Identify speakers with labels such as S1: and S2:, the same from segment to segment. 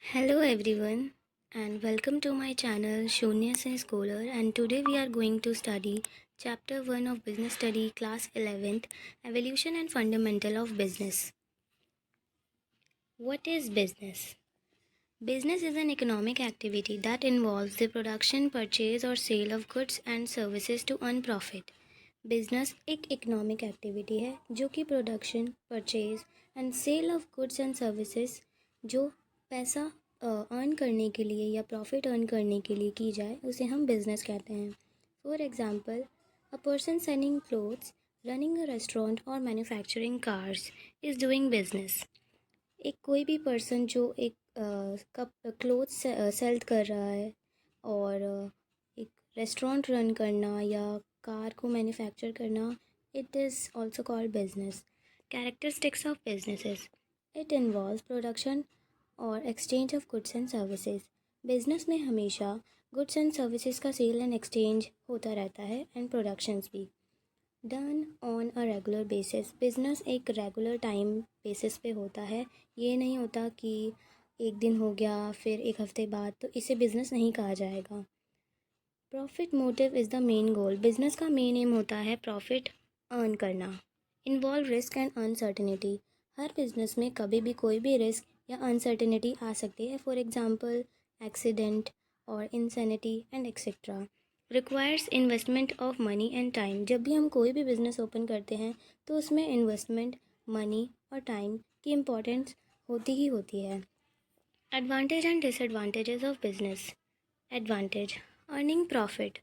S1: Hello everyone and welcome to my channel Shunya Se Scholar, and today we are going to study chapter 1 of business study class 11th, evolution and fundamental of business. What is business? Business is an economic activity that involves the production, purchase or sale of goods and services to earn profit. Business एक economic activity है जो कि production, purchase and sale of goods and services जो पैसा earn करने के लिए या प्रॉफिट अर्न करने के लिए की जाए उसे हम बिज़नेस कहते हैं. For example, a person selling clothes, running a restaurant और manufacturing cars is doing business. एक कोई भी पर्सन जो एक कप क्लोथ्स सेल कर रहा है और एक रेस्टोरेंट रन करना या कार को मैन्युफैक्चर करना, it is also called business. Characteristics of businesses: it involves production और exchange of goods and services. Business में हमेशा गुड्स एंड सर्विसेज का सेल एंड एक्सचेंज होता रहता है एंड प्रोडक्शंस भी. Done on a regular basis. Business एक regular time basis पे होता है. ये नहीं होता कि एक दिन हो गया फिर एक हफ्ते बाद, तो इसे बिज़नेस नहीं कहा जाएगा. Profit motive is the main goal. Business का मेन एम होता है प्रॉफिट अर्न करना. Involve risk and uncertainty. Her business में कभी भी कोई भी रिस्क या अनसर्टिनिटी आ सकती है. फॉर एग्जांपल, एक्सीडेंट और insanity and etcetera. Requires investment of money and time. जब भी हम कोई भी बिज़नेस ओपन करते हैं तो उसमें इन्वेस्टमेंट, मनी और टाइम की इम्पोर्टेंस होती ही होती है. Advantage and disadvantages of business. Advantage: earning profit.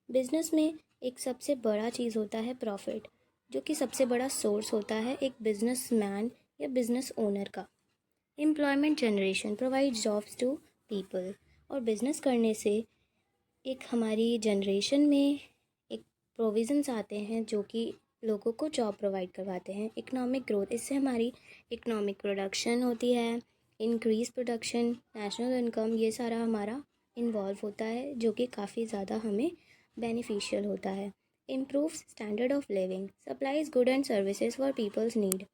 S1: Business में एक सबसे बड़ा चीज़ होता है प्रॉफिट, जो कि सबसे बड़ा सोर्स होता है एक बिजनेसमैन या बिजनेस ओनर का. Employment generation provide jobs to people. और बिजनेस करने से एक हमारी जनरेशन में एक प्रोविज़न्स आते हैं जो कि लोगों को जॉब प्रोवाइड करवाते हैं. इकोनॉमिक ग्रोथ, इससे हमारी इकोनॉमिक प्रोडक्शन होती है. इंक्रीज प्रोडक्शन, नेशनल इनकम, ये सारा हमारा इन्वॉल्व होता है जो कि काफ़ी ज़्यादा हमें बेनिफिशियल होता है. Improve standard of living. Supplies good and services for peoples need.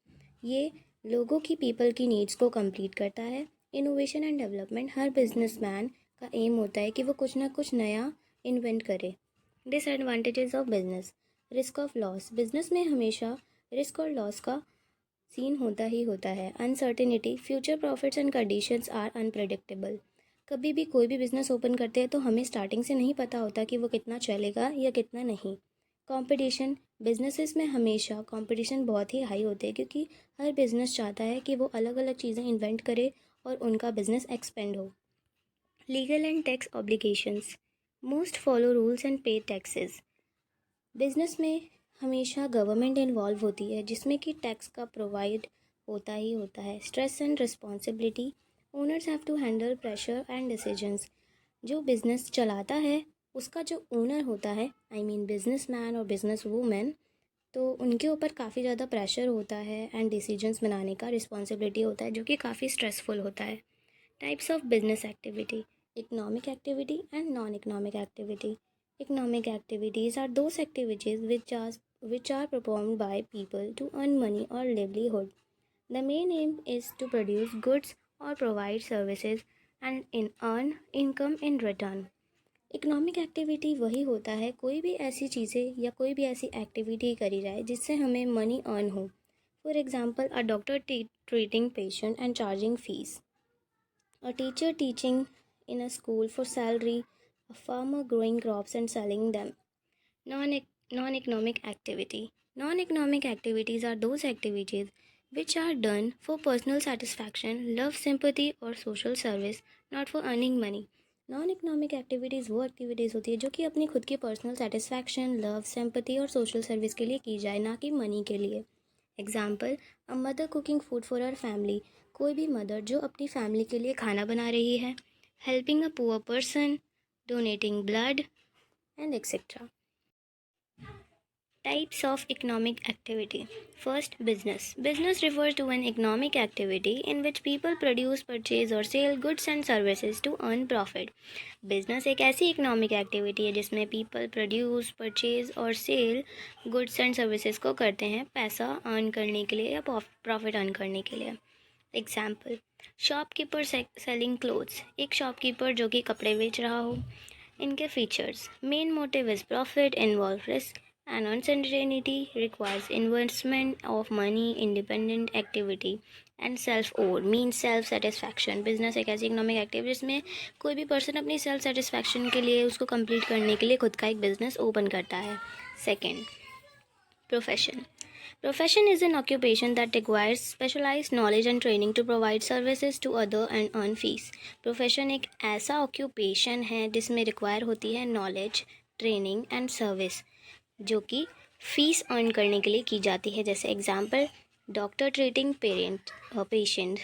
S1: ये लोगों की, पीपल की नीड्स को कंप्लीट करता है. Innovation and development. Her businessman का एम होता है कि वो कुछ ना कुछ नया इन्वेंट करे. Disadvantages of business. Risk of loss. Business में हमेशा रिस्क और लॉस का सीन होता ही होता है. Uncertainty. Future profits and conditions are unpredictable. कभी भी कोई भी बिज़नेस ओपन करते हैं तो हमें स्टार्टिंग से नहीं पता होता कि वो कितना चलेगा या कितना नहीं. कंपटीशन. बिजनेसेस में हमेशा कंपटीशन बहुत ही हाई होते हैं क्योंकि हर बिज़नेस चाहता है कि वो अलग अलग चीज़ें इन्वेंट करे और उनका बिज़नेस एक्सपेंड हो. Legal and tax obligations. Most follow rules and पे टैक्सेस. बिज़नेस में हमेशा गवर्नमेंट इन्वॉल्व होती है जिसमें कि टैक्स का प्रोवाइड होता ही होता है. Stress and responsibility. Owners have to handle pressure and decisions. जो बिज़नेस चलाता है उसका जो ओनर होता है, आई मीन बिजनेस मैन और बिजनेस वूमेन, तो उनके ऊपर काफ़ी ज़्यादा प्रेशर होता है एंड डिसीजंस बनाने का रिस्पॉन्सिबिलिटी होता है जो कि काफ़ी स्ट्रेसफुल होता है. Types of business activity. Economic activity and non economic activity. Economic activities are those activities which are performed by people to earn money or livelihood. The main aim is to produce goods or provide services and earn income in return. Economic activity वही होता है कोई भी ऐसी चीज़ें या कोई भी ऐसी एक्टिविटी करी जाए जिससे हमें मनी अर्न हो. For example, a doctor treating patient and charging fees. A teacher teaching in a school for salary, a farmer growing crops and selling them. Non-economic activity. Non-economic activities are those activities which are done for personal satisfaction, love, sympathy or social service, not for earning money. Non economic activities वो activities होती है जो कि अपनी खुद की personal satisfaction, love, sympathy और social service के लिए की जाए, ना कि मनी के लिए. Example, a mother cooking food for her family. कोई भी मदर जो अपनी फैमिली के लिए खाना बना रही है. Helping a poor person, donating blood and etcetera. Types of economic activity. First, business. Business refers to an economic activity in which people produce, purchase or sell goods and services to earn profit. Business एक ऐसी economic activity है जिसमें people produce, purchase और sell goods and services को करते हैं पैसा earn करने के लिए या profit earn करने के लिए. Example, शॉपकीपर सेलिंग क्लोथ्स, एक शॉपकीपर जो कि कपड़े बेच रहा हो। इनके features, main motive is profit, involve risk and uncertainty, requires investment of money, independent activity and self over mean self satisfaction. Business एक ऐसी इकोनॉमिक एक्टिविटी जिसमें कोई भी पर्सन अपनी सेल्फ सेटिस्फैक्शन के लिए, उसको कंप्लीट करने के लिए खुद का एक बिजनेस ओपन करता है। Second, profession. Profession is an occupation that requires specialized knowledge and training to provide services to other and earn fees. Profession एक ऐसा occupation है जिसमें require होती है knowledge, training and service, जो कि फीस अर्न करने के लिए की जाती है। जैसे example, doctor treating patient,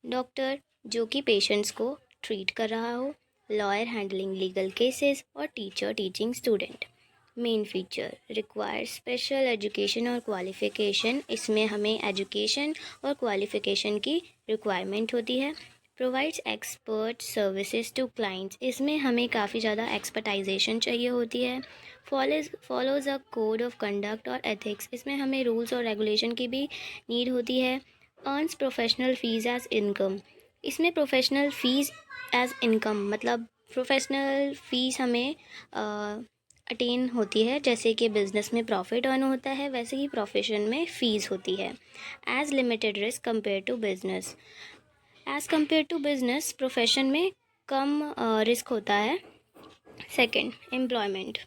S1: doctor जो कि पेशेंट्स को ट्रीट कर रहा हो, लॉयर हैंडलिंग लीगल केसेस और teacher teaching student. Main feature, require special education और क्वालिफ़िकेशन, इसमें हमें एजुकेशन और क्वालिफ़िकेशन की रिक्वायरमेंट होती है। Provides expert services to clients, इसमें हमें काफ़ी ज़्यादा एक्सपर्टाइजेशन चाहिए होती है। Follows a code of conduct और एथिक्स, इसमें हमें रूल्स और रेगुलेशन की भी नीड होती है। Earns professional fees as income, इसमें प्रोफेशनल फ़ीस एज इनकम मतलब प्रोफेशनल फ़ीस हमें अटेन होती है। जैसे कि बिज़नेस में प्रॉफिट अर्न होता है, वैसे ही प्रोफेशन में फ़ीस होती है। As limited risk compare to business, as compare to business profession में कम रिस्क होता है। Second, employment.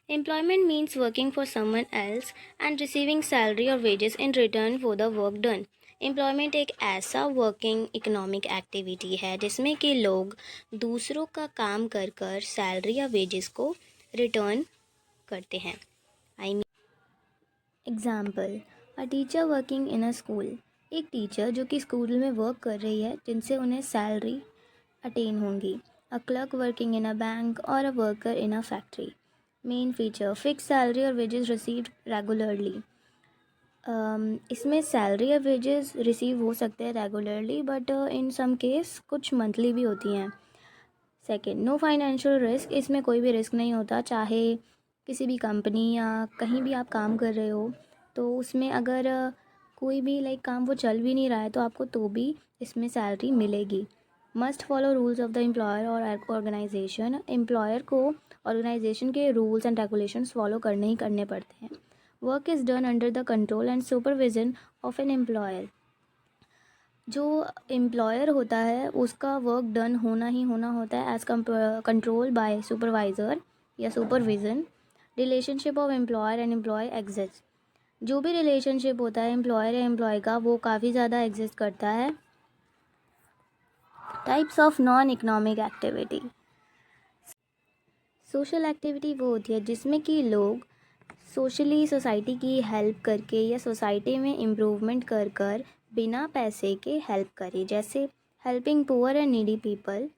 S1: Employment means working for someone else and receiving salary और wages in return for the work done. Employment एक ऐसा working economic activity है जिसमें कि लोग दूसरों का काम कर कर सैलरी या वेजेस को रिटर्न करते हैं। I mean example, a teacher working in a school, एक टीचर जो कि स्कूल में वर्क कर रही है जिनसे उन्हें सैलरी अटेन होंगी। A clerk working in a bank और a worker in a factory. Main feature, fix salary और वेजेस रिसीव्ड रेगुलरली, इसमें सैलरी या वेजेस रिसीव हो सकते हैं regularly, but in some case कुछ मंथली भी होती हैं। सेकेंड, नो फाइनेंशियल रिस्क, इसमें कोई भी रिस्क नहीं होता, चाहे किसी भी कंपनी या कहीं भी आप काम कर रहे हो तो उसमें अगर कोई भी काम वो चल भी नहीं रहा है तो आपको तो भी इसमें सैलरी मिलेगी। Must follow rules of the employer और ऑर्गेनाइजेशन, एम्प्लॉयर को ऑर्गेनाइजेशन के रूल्स एंड रेगुलेशंस फॉलो करने ही करने पड़ते हैं। Work is done under the control and supervision of an employer, जो एम्प्लॉयर होता है उसका वर्क डन होना ही होना होता है एज कंट्रोल बाय सुपरवाइज़र या supervision. Relationship of employer and employee exist, जो भी रिलेशनशिप होता है एम्प्लॉयर या एम्प्लॉय का वो काफ़ी ज़्यादा एग्जिस्ट करता है। Types of non economic activity. Social activity वो होती है जिसमें कि लोग सोशली सोसाइटी की हेल्प करके या सोसाइटी में इम्प्रूवमेंट कर कर बिना पैसे के हेल्प करें, जैसे helping poor and needy people,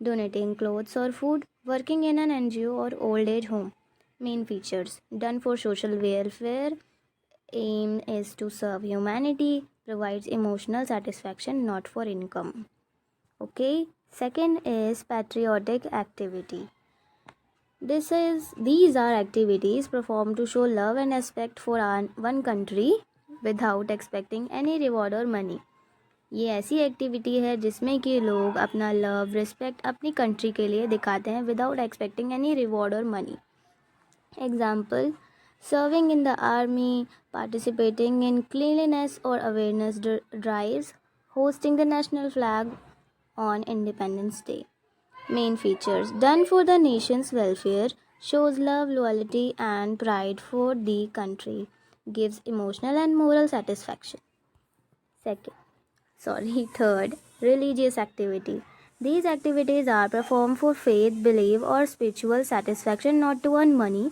S1: donating clothes और food, working in an NGO और old age home. Main features, done for social welfare, aim is to serve humanity, provides emotional satisfaction, not for income. Okay, second is patriotic activity. These are activities performed to show love and respect for one country without expecting any reward or money. ये ऐसी activity है जिसमें कि लोग अपना love respect अपनी country के लिए दिखाते हैं विदाउट एक्सपेक्टिंग एनी रिवॉर्ड और money. Example, serving in the army, participating in cleanliness or awareness drives, hosting the national flag on Independence Day. Main features, done for the nation's welfare, shows love, loyalty and pride for the country, gives emotional and moral satisfaction. Third, religious activity. These activities are performed for faith, belief or spiritual satisfaction, not to earn money.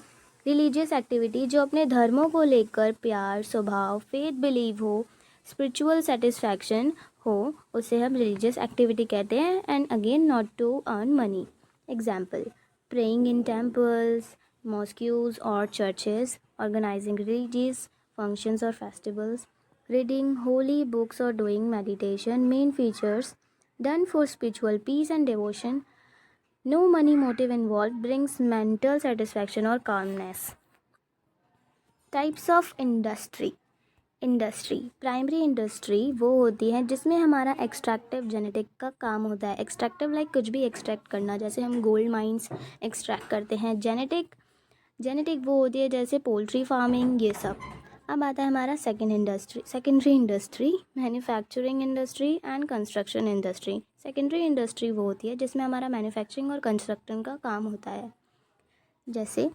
S1: Religious activity जो अपने धर्मों को लेकर प्यार, स्वभाव, faith believe हो, spiritual satisfaction हो, उसे हम रिलीजियस एक्टिविटी कहते हैं. And again not to earn money. Example, praying in temples, mosques और चर्चेस, ऑर्गेनाइजिंग रिलीजियस फंक्शंस और festivals, reading holy books or doing meditation. Main features, done for spiritual peace and devotion, no money motive involved, brings mental satisfaction or calmness. Types of industry. Industry, primary industry वो होती है जिसमें हमारा extractive genetic का काम होता है। Extractive like कुछ भी एक्सट्रैक्ट करना, जैसे हम गोल्ड माइंस एक्सट्रैक्ट करते हैं। जेनेटिक, जेनेटिक वो होती है जैसे पोल्ट्री फार्मिंग, ये सब। अब आता है हमारा secondary industry, manufacturing industry and construction industry. Secondary industry वो होती है जिसमें हमारा मैन्युफैक्चरिंग और कंस्ट्रक्शन का काम होता है। जैसे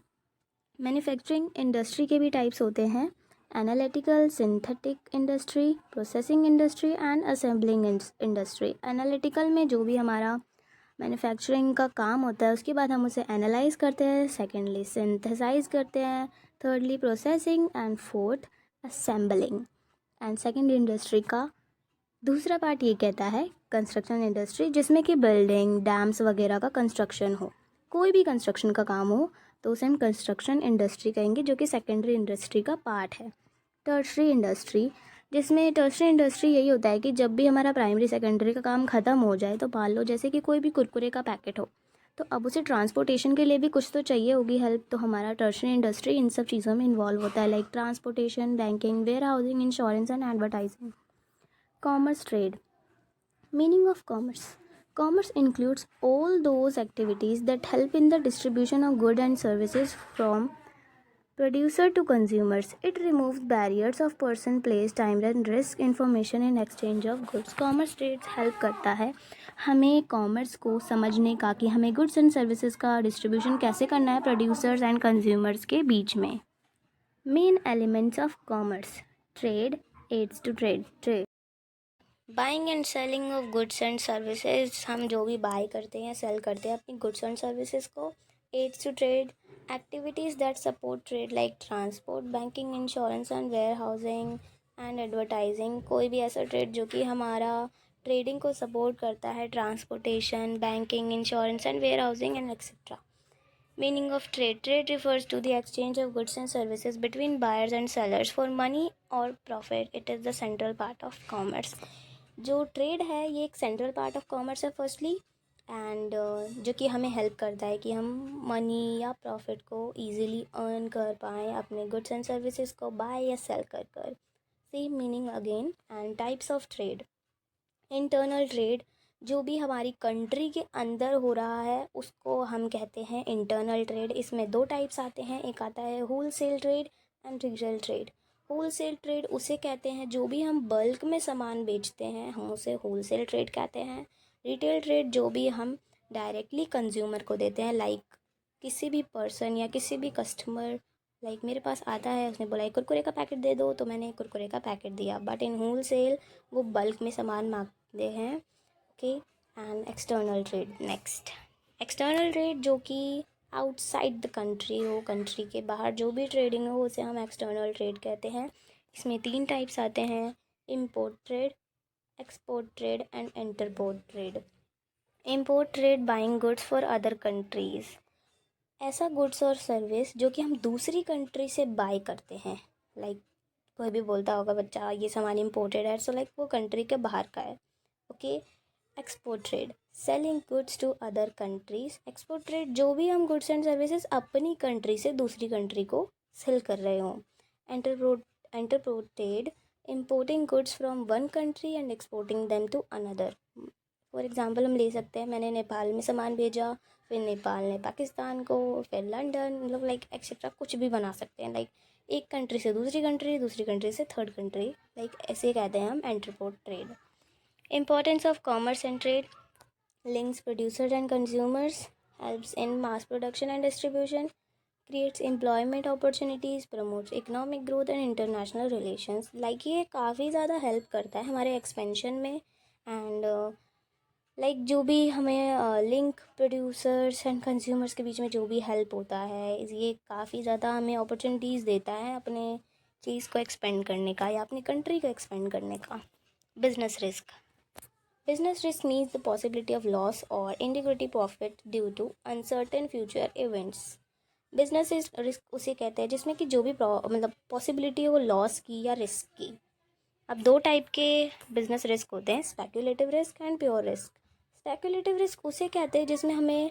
S1: मैन्युफैक्चरिंग इंडस्ट्री के भी टाइप्स होते हैं, analytical, synthetic industry, processing industry and assembling industry. Analytical में जो भी हमारा मैन्युफैक्चरिंग का काम होता है उसके बाद हम उसे एनालाइज करते हैं, सेकेंडली सिंथेसाइज करते हैं, thirdly processing and fourth assembling. And second industry का दूसरा पार्ट ये कहता है कंस्ट्रक्शन इंडस्ट्री, जिसमें कि बिल्डिंग, डैम्स वगैरह का कंस्ट्रक्शन हो। कोई भी कंस्ट्रक्शन का काम हो तो उसे हम कंस्ट्रक्शन इंडस्ट्री कहेंगे, जो कि सेकेंडरी इंडस्ट्री का पार्ट है। टर्शरी इंडस्ट्री, जिसमें टर्शरी इंडस्ट्री यही होता है कि जब भी हमारा प्राइमरी सेकेंडरी का काम ख़त्म हो जाए, तो मान लो जैसे कि कोई भी कुरकुरे का पैकेट हो, तो अब उसे ट्रांसपोर्टेशन के लिए भी कुछ तो चाहिए होगी हेल्प, तो हमारा टर्शरी इंडस्ट्री इन सब चीज़ों में इन्वॉल्व होता है, like transportation, banking, warehousing, insurance and advertising. Commerce trade, meaning of commerce. Commerce includes all those activities that help in the distribution of goods and services from producer to consumers. It removes barriers of person, place, time and risk, information in exchange of goods. Commerce trades help करता है हमें commerce को समझने का कि हमें goods and services का distribution कैसे करना है प्रोड्यूसर्स एंड कंज्यूमर्स के बीच में। Main elements of commerce, trade, aids to trade. Buying and selling of goods and services, हम जो भी बाय करते हैं, सेल करते हैं अपनी गुड्स एंड सर्विसेज को। Aids to trade, activities that support trade like transport, banking, insurance and warehousing and advertising. कोई भी ऐसा ट्रेड जो कि हमारा ट्रेडिंग को सपोर्ट करता है, transportation, banking, insurance and warehousing and etcetera. Meaning of trade. Trade refers to the exchange of goods and services between buyers and sellers for money or profit. It is the central part of commerce. जो trade है ये एक central part of commerce है firstly, and जो कि हमें help करता है कि हम मनी या प्रॉफिट को इजीली अर्न कर पाएँ अपने गुड्स एंड सर्विसेज को बाय या सेल कर। Same meaning again. And types of trade, internal trade, जो भी हमारी कंट्री के अंदर हो रहा है उसको हम कहते हैं इंटरनल ट्रेड। इसमें दो टाइप्स आते हैं, एक आता है wholesale trade and retail trade. Wholesale trade उसे कहते हैं जो भी हम बल्क में सामान बेचते हैं, हम उसे होल सेल ट्रेड कहते हैं। रिटेल ट्रेड जो भी हम डायरेक्टली कंज्यूमर को देते हैं, लाइक किसी भी पर्सन या किसी भी कस्टमर, लाइक मेरे पास आता है, उसने बोला एक कुरकुरे का पैकेट दे दो, तो मैंने कुरकुरे का पैकेट दिया। बट इन होल सेल वो बल्क में सामान मांगते हैं। Okay, and external trade next. External trade जो कि आउटसाइड द कंट्री हो, कंट्री के बाहर जो भी ट्रेडिंग हो उसे हम एक्सटर्नल ट्रेड कहते हैं। इसमें तीन टाइप्स आते हैं, import trade, export trade and entrepot trade. Import trade, buying goods for other countries, ऐसा गुड्स और सर्विस जो कि हम दूसरी कंट्री से बाय करते हैं। लाइक कोई भी बोलता होगा बच्चा ये सामान इम्पोर्टेड है, सो लाइक वो कंट्री के बाहर का है। Okay, export trade, selling goods to other countries. Export trade जो भी हम गुड्स एंड सर्विसेज अपनी कंट्री से दूसरी कंट्री को सेल कर रहे हों। Entrepot trade, importing goods from one country and exporting them to another. For example हम ले सकते हैं, मैंने नेपाल में सामान भेजा, फिर नेपाल ने पाकिस्तान को, फिर लंदन, मतलब लाइक एक्सेट्रा कुछ भी बना सकते हैं। लाइक एक कंट्री से दूसरी कंट्री, दूसरी कंट्री से थर्ड कंट्री, लाइक ऐसे कहते हैं हम एंटरप्रोट trade. Importance of commerce and trade, links producers and consumers, helps in mass production and distribution, creates employment opportunities, promotes economic growth and international relations. Like ये काफ़ी ज़्यादा help करता है हमारे एक्सपेंशन में, एंड लाइक जो भी हमें लिंक प्रोड्यूसर्स एंड कंज्यूमर्स के बीच में जो भी हेल्प होता है, ये काफ़ी ज़्यादा हमें अपॉर्चुनिटीज़ देता है अपने चीज़ को एक्सपेंड करने का या अपनी कंट्री को एक्सपेंड करने का। Business risk, business risk means the possibility of loss or integrity profit due to uncertain future events. Business risk उसे कहते हैं जिसमें कि जो भी मतलब पॉसिबिलिटी है वो लॉस की या रिस्क की। अब दो टाइप के बिजनेस रिस्क होते हैं, speculative risk and pure risk. Speculative risk उसे कहते हैं जिसमें हमें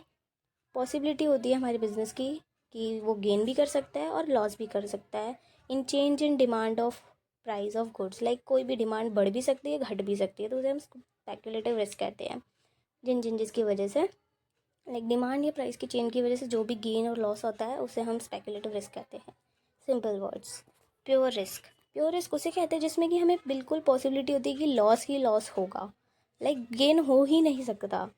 S1: पॉसिबिलिटी होती है हमारे बिजनेस की कि वो गेन भी कर सकता है और लॉस भी कर सकता है in change in demand of price of goods, like कोई भी डिमांड बढ़ भी सकती है, घट भी सकती है, तो उसे हम स्पेकुलेटिव रिस्क कहते हैं। जिसकी वजह से, लाइक डिमांड या प्राइस की चेन की वजह से जो भी गेन और लॉस होता है उसे हम स्पेकुलेटिव रिस्क कहते हैं। Simple words. प्योर रिस्क उसे कहते हैं जिसमें कि हमें बिल्कुल पॉसिबिलिटी होती है कि लॉस ही लॉस होगा, लाइक गेन हो ही नहीं सकता।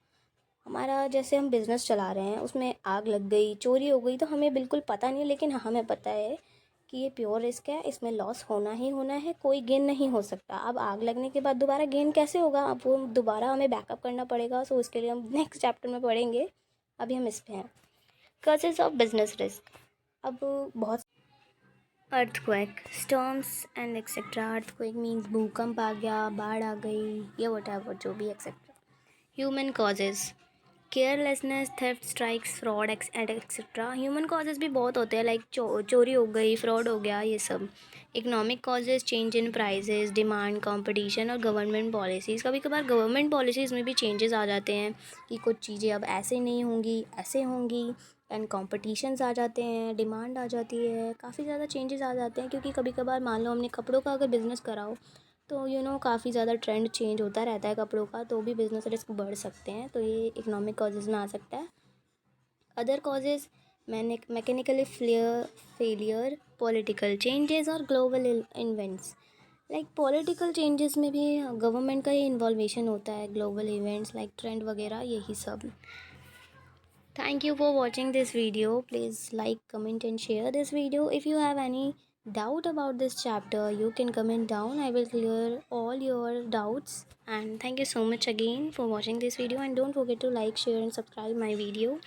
S1: हमारा जैसे हम बिज़नेस चला रहे हैं, उसमें आग लग गई, चोरी हो गई, तो हमें बिल्कुल पता नहीं है, लेकिन हाँ हमें पता है कि ये प्योर रिस्क है, इसमें लॉस होना ही होना है, कोई गेन नहीं हो सकता। अब आग लगने के बाद दोबारा गेन कैसे होगा, अब वो दोबारा हमें बैकअप करना पड़ेगा, सो उसके लिए हम नेक्स्ट चैप्टर में पढ़ेंगे, अभी हम इस पे हैं। Causes of business risk. अब बहुत earthquake, storms and etcetera. Earthquake means भूकंप आ गया, बाढ़ आ गई, या वट जो भी etcetera. Human causes, carelessness, theft, strikes, fraud and etcetera. Human causes भी बहुत होते हैं, लाइक चोरी हो गई, फ्रॉड हो गया, ये सब। Economic causes, change in prices, demand, competition और गवर्नमेंट पॉलिसीज़। कभी कभार गवर्नमेंट पॉलिसीज़ में भी चेंजेस आ जाते हैं कि कुछ चीज़ें अब ऐसे नहीं होंगी, ऐसे होंगी। एंड कॉम्पटिशन्स आ जाते हैं, डिमांड आ जाती है, काफ़ी ज़्यादा चेंजेस आ जाते हैं, क्योंकि कभी कभार मान लो हमने कपड़ों का अगर बिज़नेस करा हो, तो काफ़ी ज़्यादा ट्रेंड चेंज होता रहता है कपड़ों का, तो भी बिज़नेस रिस्क बढ़ सकते हैं, तो ये इकोनॉमिक कॉजेज़ में आ सकता है। Other causes, mechanically failure, political changes और global events. Like political changes में भी गवर्नमेंट का ही इन्वॉल्वेशन होता है, ग्लोबल इवेंट्स लाइक ट्रेंड वगैरह, यही सब। Thank you for watching this video. Please like, comment and share this video. If you have any doubt about this chapter, you can comment down. I will clear all your doubts. And thank you so much again for watching this video. And don't forget to like, share and subscribe my video.